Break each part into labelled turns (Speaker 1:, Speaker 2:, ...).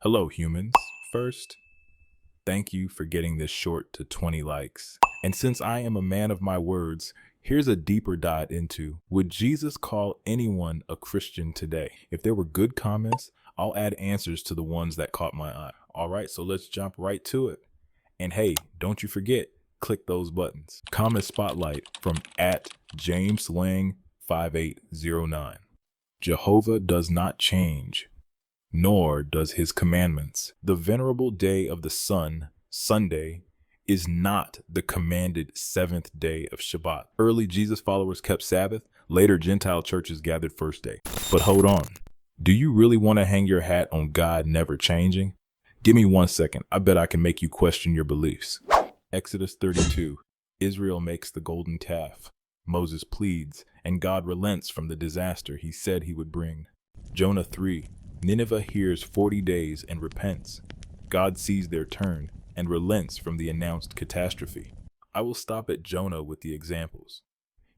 Speaker 1: Hello, humans. First, thank you for getting this short to 20 likes. And since I am a man of my words, here's a deeper dive into, would Jesus call anyone a Christian today? If there were good comments, I'll add answers to the ones that caught my eye. All right, so let's jump right to it. And hey, don't you forget, click those buttons. Comment spotlight from @JamesLang5809. Jehovah does not change, nor does his commandments. The venerable day of the sun, Sunday, is not the commanded seventh day of Shabbat. Early Jesus followers kept Sabbath, later Gentile churches gathered first day. But hold on, do you really want to hang your hat on God never changing? Give me 1 second, I bet I can make you question your beliefs. Exodus 32, Israel makes the golden calf. Moses pleads, and God relents from the disaster he said he would bring. Jonah 3, Nineveh hears 40 days and repents. God sees their turn and relents from the announced catastrophe. I will stop at Jonah with the examples.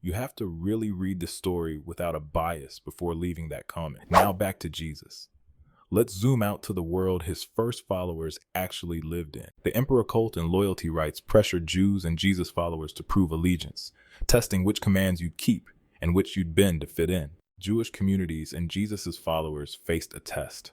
Speaker 1: You have to really read the story without a bias before leaving that comment. Now back to Jesus. Let's zoom out to the world his first followers actually lived in. The emperor cult and loyalty rites pressured Jews and Jesus followers to prove allegiance, testing which commands you'd keep and which you'd bend to fit in. Jewish communities and Jesus' followers faced a test.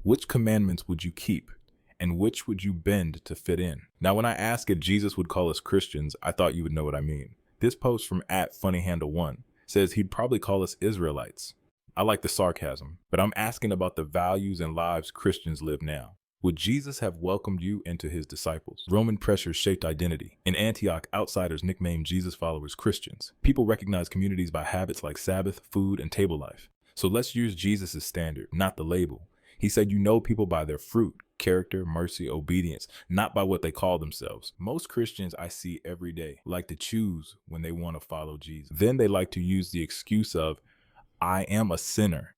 Speaker 1: Which commandments would you keep and which would you bend to fit in? Now, when I ask if Jesus would call us Christians, I thought you would know what I mean. This post from @funnyhandle1 says he'd probably call us Israelites. I like the sarcasm, but I'm asking about the values and lives Christians live now. Would Jesus have welcomed you into his disciples? Roman pressures shaped identity. In Antioch, outsiders nicknamed Jesus followers Christians. People recognize communities by habits like Sabbath, food, and table life. So let's use Jesus as standard, not the label. He said you know people by their fruit, character, mercy, obedience, not by what they call themselves. Most Christians I see every day like to choose when they want to follow Jesus. Then they like to use the excuse of, I am a sinner,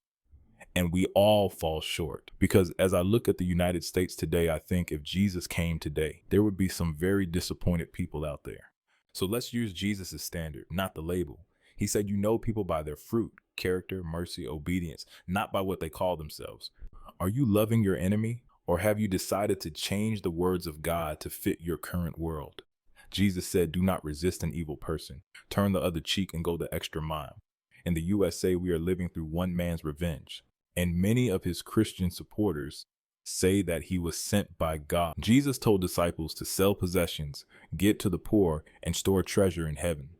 Speaker 1: and we all fall short. Because as I look at the United States today, I think if Jesus came today, there would be some very disappointed people out there. So let's use Jesus as standard, not the label. He said you know people by their fruit, character, mercy, obedience, not by what they call themselves. Are you loving your enemy, or have you decided to change the words of God to fit your current world? Jesus said, do not resist an evil person. Turn the other cheek and go the extra mile. In the USA, we are living through one man's revenge, and many of his Christian supporters say that he was sent by God. Jesus told disciples to sell possessions, get to the poor, and store treasure in heaven.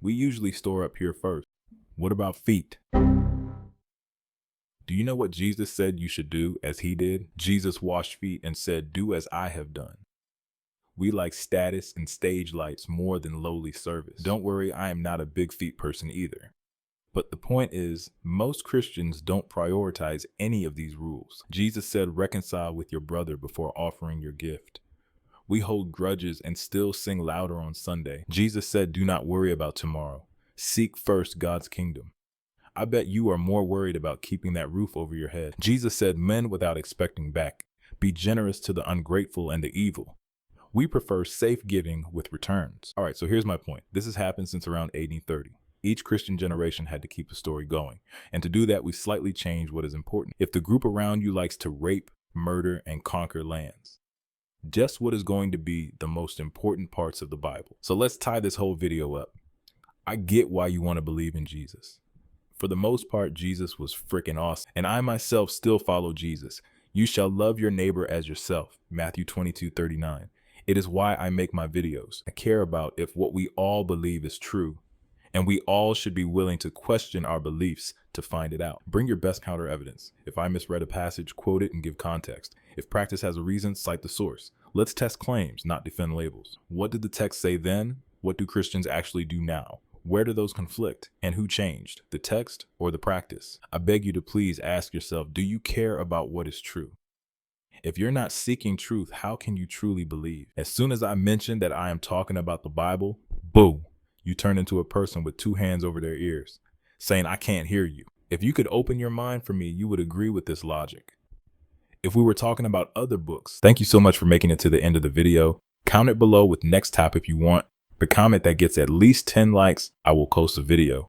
Speaker 1: We usually store up here first. What about feet? Do you know what Jesus said you should do as he did? Jesus washed feet and said, do as I have done. We like status and stage lights more than lowly service. Don't worry, I am not a big feet person either. But the point is, most Christians don't prioritize any of these rules. Jesus said, reconcile with your brother before offering your gift. We hold grudges and still sing louder on Sunday. Jesus said, do not worry about tomorrow. Seek first God's kingdom. I bet you are more worried about keeping that roof over your head. Jesus said, mend without expecting back. Be generous to the ungrateful and the evil. We prefer safe giving with returns. All right, so here's my point. This has happened since around 1830. Each Christian generation had to keep the story going. And to do that, we slightly change what is important. If the group around you likes to rape, murder, and conquer lands, just what is going to be the most important parts of the Bible. So let's tie this whole video up. I get why you want to believe in Jesus. For the most part, Jesus was freaking awesome. And I myself still follow Jesus. You shall love your neighbor as yourself. Matthew 22:39. It is why I make my videos. I care about if what we all believe is true. And we all should be willing to question our beliefs to find it out. Bring your best counter evidence. If I misread a passage, quote it and give context. If practice has a reason, cite the source. Let's test claims, not defend labels. What did the text say then? What do Christians actually do now? Where do those conflict? And who changed, the text or the practice? I beg you to please ask yourself, do you care about what is true? If you're not seeking truth, how can you truly believe? As soon as I mention that I am talking about the Bible, boom. You turn into a person with two hands over their ears, saying, I can't hear you. If you could open your mind for me, you would agree with this logic. If we were talking about other books, thank you so much for making it to the end of the video. Comment below with next topic if you want. The comment that gets at least 10 likes, I will post a video.